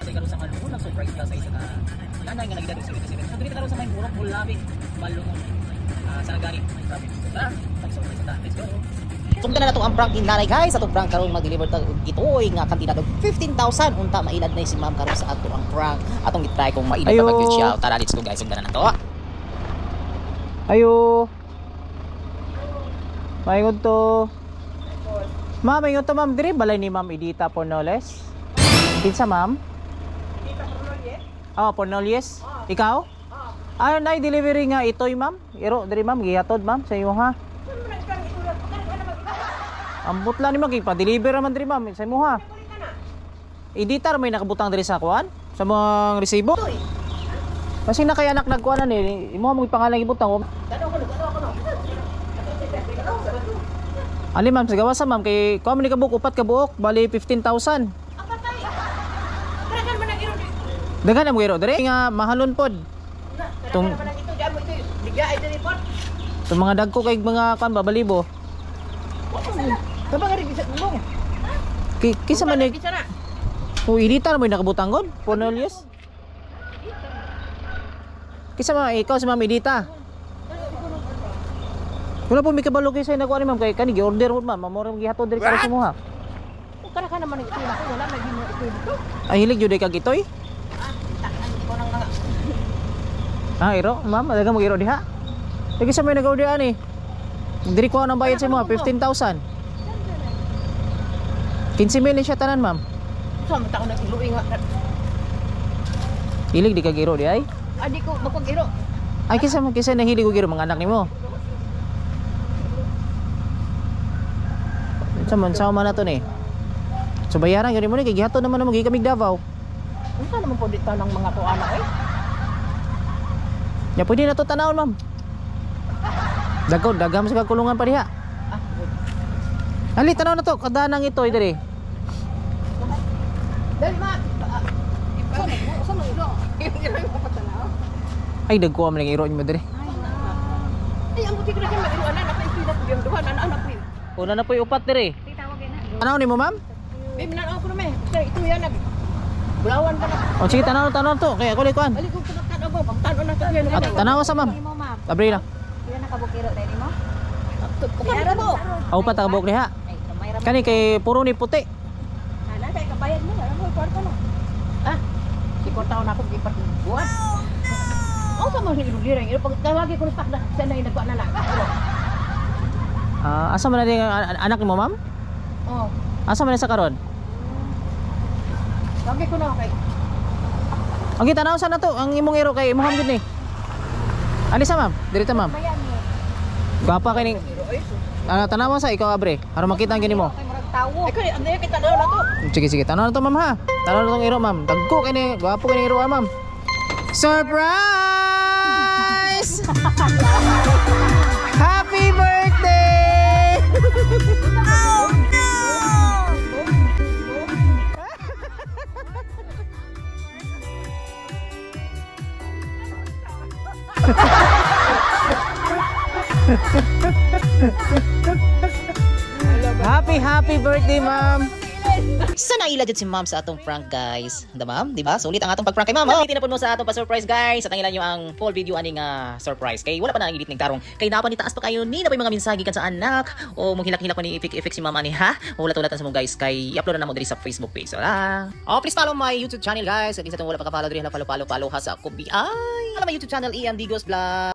Kasi karon sa Malungon, nag-surprise niya sa isa ka nanay nga nagdadong sa 77. So, dito karon sa may burok, bulabing, Malungon. Sa nagani, grabe. So, tara, mag-surprise na. Let's go! Sumda na nato ang prank in nanay guys. Atong prank karon mag-deliver ta itoy nga kantina 15,000 unta mailad na si ma'am karon sa ato ang prank. Atong gitry kung mailad pa pag siya. Tara, let's go guys. Sumda na nato. Ayo. Maingod to. Ma'am, maingod to ma'am. Diri balay ni Ma'am Edita Pornoles. Kinsa ma'am? Edita Pornoles? Oh, Pornoles. Ikaw? Ano na delivery nga itoy ma'am? Iro diri ma'am gihatod ma'am sa iyo ha. Ambot lang ni magpa-deliver naman diri ma'am sa imo ha. Editor may nakabutang diri sa kuan sa mga resibo. Kasi na kay anak nagkuan ni imo mo pangalan ibutang ko. Ali ma'am sa gawas ma'am kay kuan man ni kabuok upat ka buok bali 15,000. Dagan man ang iro. Dagan mo iro diri nga mahalon pod. Tung ito jamo ito diga ay diri pod. Sa mga dagko kay mga kan babalibo. Kabang rin bisat mo. Kisa man ni o editor may nakabutang god Pornoles. Kisa man ikaw si Ma'am Edita. Wala po may kabalo kay sa nakuha ni ma'am kay kani gi-order mo ma'am mamoro gihatod diri sa mo ha. Kana ka naman ito na ko wala na gino ito dito. Ay hilig jud kag itoy. Ko nang mga Iro ma'am daga mo iro diha. Kay sa may nag-order ani. Diri ko ang bayad sa mo 15,000. 15,000 siya tanan ma'am. sa mata ko nag-iluwi nga. Hilig di kag iro di ay. Adi ko magpag-iro. Ay kisa nahilig og iro mga anak nimo. Sa man na to ni. So bayaran gani mo ni kay gihatod naman mo gikamig Davao. Unsa naman po dito ng mga tuana eh? Ya pwede na to tanawon ma'am. Dagam sa kulungan pa diha. Good. Ali tanaw na to kadanang ito diri. Dali ma. Sa mga ilo. Ilo yung papatanaw. Ay dagko man ang iro mo diri. Ay ang buti ko na mag-ilo anak na pinat yung duha anak ko. Una na po'y upat diri. Tanaw ni mo ma'am? May minanaw ko na may. Ito yan nag bulawan ka na. O sige tanaw to kay ako likuan. Ali ko pinatanaw ko. Pagtanaw na to yan. At tanaw sa ma'am. Abri na. Ilan nakabukiro dahil mo? Kaya mo. Upat ta kabuk diha. Kani kay puro ni puti. Ala, kaya kabayad mo. Alam mo, kwarto mo. Ah. Sikot taon ako gipat buwan. Oh, sa mga ilugirang. Pag tawagi ko na na sana yung nagkuha na lang. Asa man na din anak ni mo ma'am? Oh. Asa man na sa karon? Tawagi ko na kay. Ang tanaw sa na to ang imong iro kay imong gid ni. Alisa ma'am, dirita ma'am. Bayan mo. Gwapa kay ning tanawa sa ikaw abre. Para makita ang gini mo. Kay murag tawo. Ay kay ano kita daw na to. Sige tanaw na to ma'am ha. Tanaw na tong iro ma'am. Dagko kay ni gwapo kay ning iro ma'am. Surprise! Happy birthday! Oh no! Happy birthday ma'am. Sana ila jud si ma'am sa atong prank guys. Handa ma'am, di ba? Sulit ang atong pag-prank kay ma'am. Gamitin na po mo sa atong pa-surprise guys. At tangilan nyo ang full video aning surprise. Kay wala pa na ang edit ning tarong. Kay napan ni taas pa kayo ni na mga mensage kan sa anak o mong hilak-hilak pa ni effect si ma'am ani ha. Ulat-ulatan sa mo guys kay i-upload na mo diri sa Facebook page. Wala. Oh, please follow my YouTube channel guys. At isa tong wala pa ka-follow diri na follow ha sa Kubi. Ay, alam my YouTube channel Ian Digos Vlog.